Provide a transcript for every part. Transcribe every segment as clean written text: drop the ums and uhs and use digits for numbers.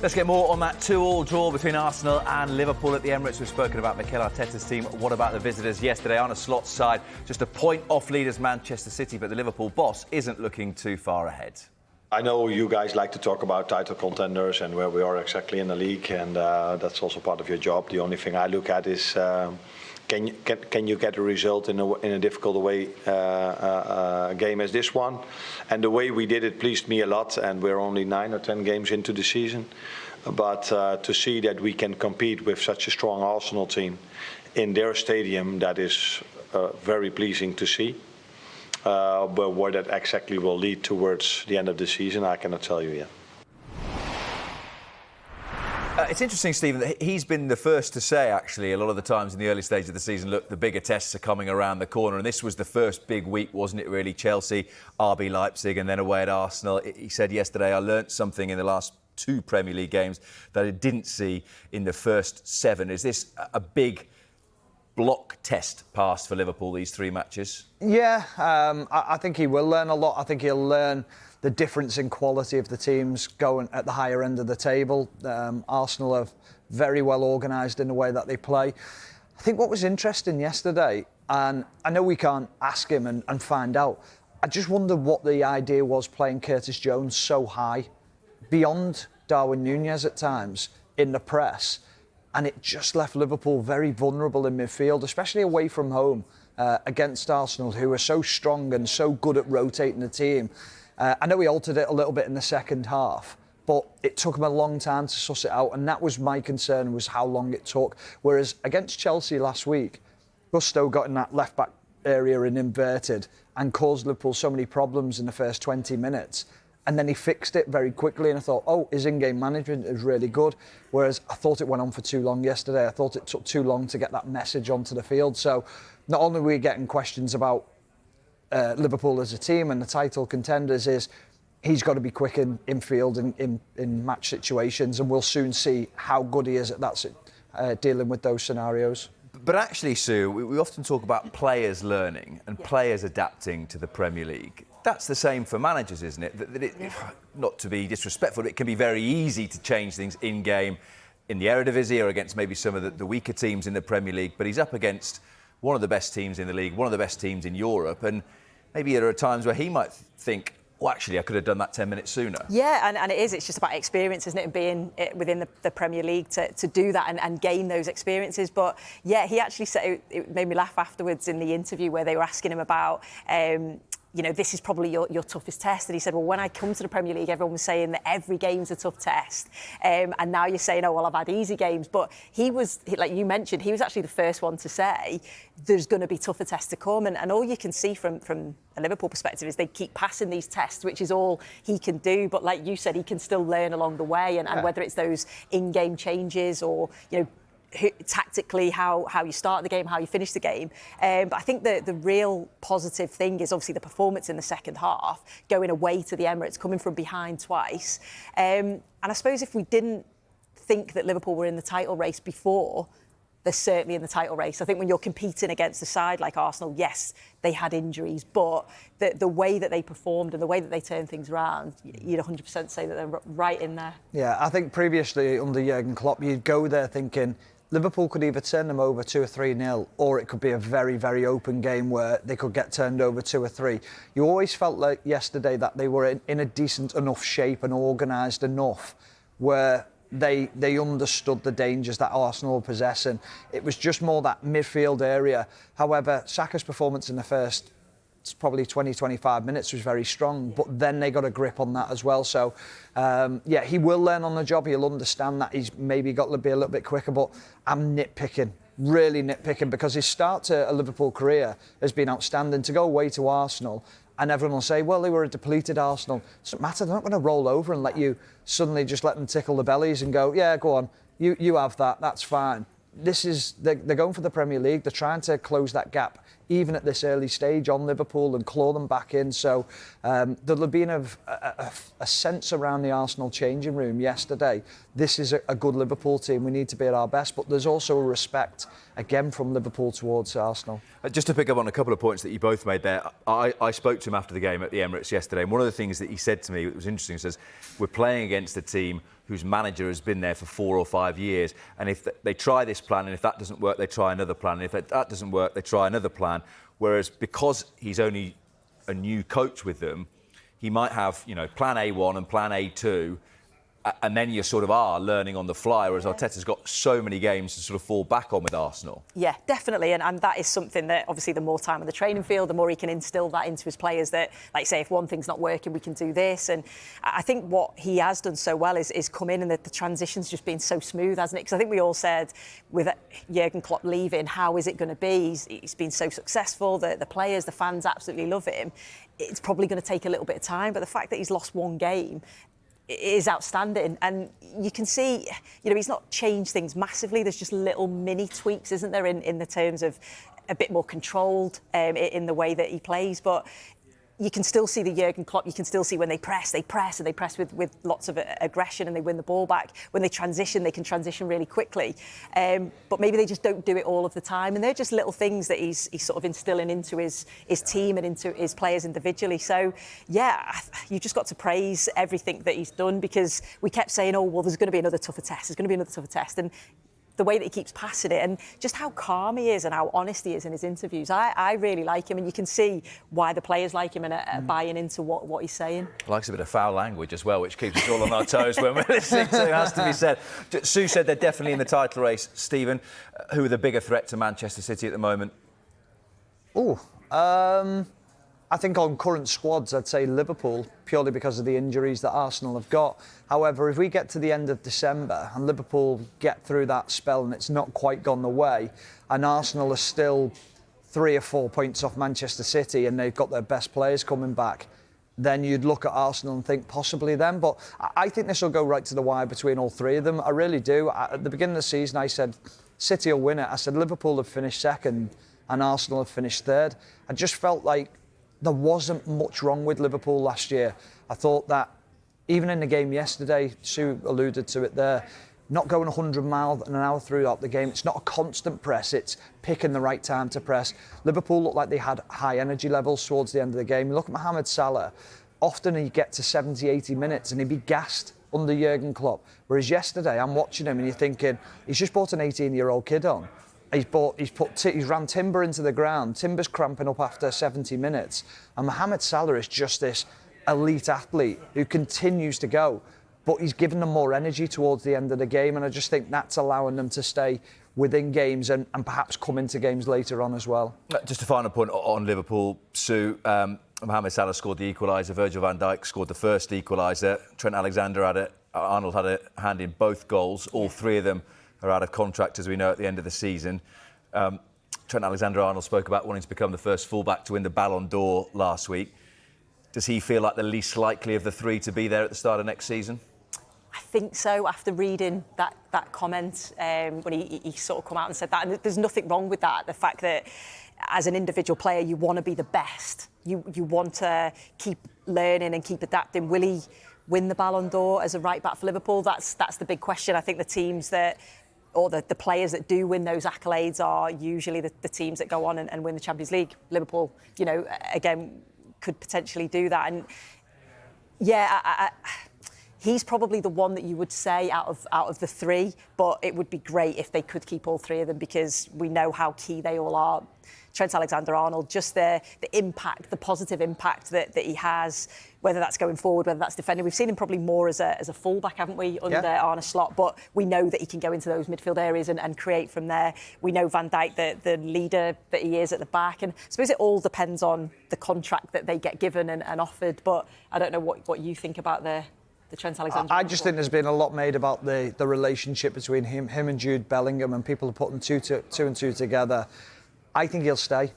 Let's get more on that 2-2 draw between Arsenal and Liverpool at the Emirates. We've spoken about Mikel Arteta's team. What about the visitors yesterday? Arne Slot's side, just a point off leaders Manchester City, but the Liverpool boss isn't looking too far ahead. I know you guys like to talk about title contenders and where we are exactly in the league, and that's also part of your job. The only thing I look at is can you get a result in a difficult away game as this one? And the way we did it pleased me a lot, and we're only 9 or 10 games into the season. But to see that we can compete with such a strong Arsenal team in their stadium, that is very pleasing to see. But where that exactly will lead towards the end of the season, I cannot tell you yet. It's interesting, Stephen, that he's been the first to say, actually, a lot of the times in the early stage of the season, look, the bigger tests are coming around the corner. And this was the first big week, wasn't it, really? Chelsea, RB Leipzig, and then away at Arsenal. He said yesterday, I learnt something in the last 2 Premier League games that I didn't see in the first 7. Is this a big block test pass for Liverpool, these 3 matches? Yeah, I think he will learn a lot. I think he'll learn the difference in quality of the teams going at the higher end of the table. Arsenal are very well organised in the way that they play. I think what was interesting yesterday, and I know we can't ask him and find out, I just wonder what the idea was playing Curtis Jones so high, beyond Darwin Núñez at times, in the press. And it just left Liverpool very vulnerable in midfield, especially away from home against Arsenal, who are so strong and so good at rotating the team. I know he altered it a little bit in the second half, but it took him a long time to suss it out, and that was my concern, was how long it took. Whereas against Chelsea last week, Gusto got in that left-back area and inverted and caused Liverpool so many problems in the first 20 minutes. And then he fixed it very quickly, and I thought, oh, his in-game management is really good. Whereas I thought it went on for too long yesterday. I thought it took too long to get that message onto the field. So not only are we getting questions about Liverpool as a team and the title contenders, is he's got to be quick in field in match situations, and we'll soon see how good he is at that dealing with those scenarios. But actually, Sue, we often talk about players learning and players adapting to the Premier League. That's the same for managers, isn't it? Not to be disrespectful, it can be very easy to change things in-game in the Eredivisie or against maybe some of the weaker teams in the Premier League. But he's up against one of the best teams in the league, one of the best teams in Europe. And maybe there are times where he might think, well, actually, I could have done that 10 minutes sooner. Yeah, and it is. It's just about experience, isn't it? And being within the Premier League to do that and gain those experiences. But, yeah, he actually said, it made me laugh afterwards in the interview where they were asking him about this is probably your toughest test. And he said, well, when I come to the Premier League, everyone was saying that every game's a tough test. And now you're saying, oh, well, I've had easy games. But he was, like you mentioned, he was actually the first one to say there's going to be tougher tests to come. And all you can see from a Liverpool perspective is they keep passing these tests, which is all he can do. But like you said, he can still learn along the way. And whether it's those in-game changes or, tactically how you start the game, how you finish the game. But I think the real positive thing is obviously the performance in the second half, going away to the Emirates, coming from behind twice. And I suppose if we didn't think that Liverpool were in the title race before, they're certainly in the title race. I think when you're competing against a side like Arsenal, yes, they had injuries, but the way that they performed and the way that they turned things around, you'd 100% say that they're right in there. Yeah, I think previously under Jurgen Klopp, you'd go there thinking Liverpool could either turn them over 2 or 3-0, or it could be a very, very open game where they could get turned over 2 or 3. You always felt like yesterday that they were in a decent enough shape and organised enough where they understood the dangers that Arsenal were possessing. It was just more that midfield area. However, Saka's performance in the first probably 20-25 minutes was very strong, but then they got a grip on that as well. So, he will learn on the job. He'll understand that he's maybe got to be a little bit quicker, but I'm really nitpicking, because his start to a Liverpool career has been outstanding. To go away to Arsenal, and everyone will say, well, they were a depleted Arsenal. It doesn't matter, they're not going to roll over and let you suddenly just let them tickle the bellies and go, yeah, go on, you have that, that's fine. They're going for the Premier League. They're trying to close that gap, even at this early stage, on Liverpool and claw them back in. So there'll have been a sense around the Arsenal changing room yesterday. This is a good Liverpool team. We need to be at our best. But there's also a respect, again, from Liverpool towards Arsenal. Just to pick up on a couple of points that you both made there, I spoke to him after the game at the Emirates yesterday, and one of the things that he said to me, it was interesting, he says, we're playing against a team whose manager has been there for 4 or 5 years. And if they try this plan, and if that doesn't work, they try another plan. And if that doesn't work, they try another plan. Whereas because he's only a new coach with them, he might have, plan A1 and plan A2, and then you sort of are learning on the fly, whereas Arteta's got so many games to sort of fall back on with Arsenal. Yeah, definitely. And that is something that, obviously, the more time on the training field, the more he can instill that into his players that, like, say, if one thing's not working, we can do this. And I think what he has done so well is come in, and the transition's just been so smooth, hasn't it? Because I think we all said, with Jurgen Klopp leaving, how is it going to be? He's been so successful. The players, the fans absolutely love him. It's probably going to take a little bit of time. But the fact that he's lost one game is outstanding, and you can see, he's not changed things massively. There's just little mini tweaks, isn't there, in the terms of a bit more controlled in the way that he plays, but you can still see the Jurgen Klopp. You can still see when they press with lots of aggression, and they win the ball back. When they can transition really quickly. But maybe they just don't do it all of the time. And they're just little things that he's sort of instilling into his team and into his players individually. So, yeah, you've just got to praise everything that he's done, because we kept saying, oh, well, there's going to be another tougher test. There's going to be another tougher test. And the way that he keeps passing it, and just how calm he is and how honest he is in his interviews. I really like him, and you can see why the players like him and are buying into what he's saying. He likes a bit of foul language as well, which keeps us all on our toes when we're listening to it, has to be said. Sue said they're definitely in the title race. Stephen, who are the bigger threat to Manchester City at the moment? I think on current squads, I'd say Liverpool, purely because of the injuries that Arsenal have got. However, if we get to the end of December and Liverpool get through that spell and it's not quite gone the way, and Arsenal are still 3 or 4 points off Manchester City and they've got their best players coming back, then you'd look at Arsenal and think possibly them. But I think this will go right to the wire between all three of them. I really do. At the beginning of the season, I said City will win it. I said Liverpool have finished second and Arsenal have finished third. I just felt like there wasn't much wrong with Liverpool last year. I thought that even in the game yesterday, Sue alluded to it there, not going 100 miles an hour throughout the game. It's not a constant press, it's picking the right time to press. Liverpool looked like they had high energy levels towards the end of the game. You look at Mohamed Salah, often he'd get to 70, 80 minutes and he'd be gassed under Jurgen Klopp. Whereas yesterday, I'm watching him and you're thinking, he's just brought an 18-year-old kid on. He's ran Timber into the ground. Timber's cramping up after 70 minutes. And Mohamed Salah is just this elite athlete who continues to go. But he's given them more energy towards the end of the game. And I just think that's allowing them to stay within games and perhaps come into games later on as well. Just a final point on Liverpool, Sue. Mohamed Salah scored the equaliser. Virgil van Dijk scored the first equaliser. Trent Alexander-Arnold had a hand in both goals. All three of them are out of contract, as we know, at the end of the season. Trent Alexander-Arnold spoke about wanting to become the first fullback to win the Ballon d'Or last week. Does he feel like the least likely of the three to be there at the start of next season? I think so, after reading that comment when he sort of come out and said that. And there's nothing wrong with that. The fact that as an individual player, you want to be the best. You want to keep learning and keep adapting. Will he win the Ballon d'Or as a right back for Liverpool? That's the big question. I think the teams that, or the players that do win those accolades are usually the teams that go on and win the Champions League. Liverpool, again, could potentially do that. And yeah, he's probably the one that you would say out of the three, but it would be great if they could keep all three of them, because we know how key they all are. Trent Alexander-Arnold, just the impact, the positive impact that he has, whether that's going forward, whether that's defending. We've seen him probably more as a fullback, haven't we, under Arne Slot, but we know that he can go into those midfield areas and create from there. We know Van Dijk, the leader that he is at the back, and I suppose it all depends on the contract that they get given and offered, but I don't know what you think about the Trent Alexander-Arnold. I just think there's been a lot made about the relationship between him and Jude Bellingham, and people are putting two and two together. I think he'll stay.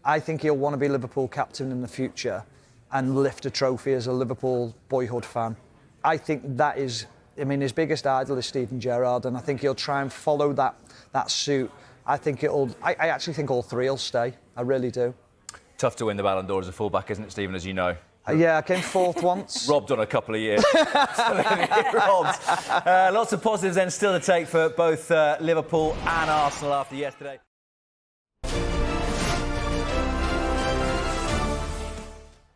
I think he'll want to be Liverpool captain in the future and lift a trophy as a Liverpool boyhood fan. I think that is, his biggest idol is Steven Gerrard, and I think he'll try and follow that suit. I actually think all three will stay. I really do. Tough to win the Ballon d'Or as a fullback, isn't it, Stephen, as you know? Yeah, I came fourth once. Robbed on a couple of years. Robbed. Lots of positives then still to take for both Liverpool and Arsenal after yesterday.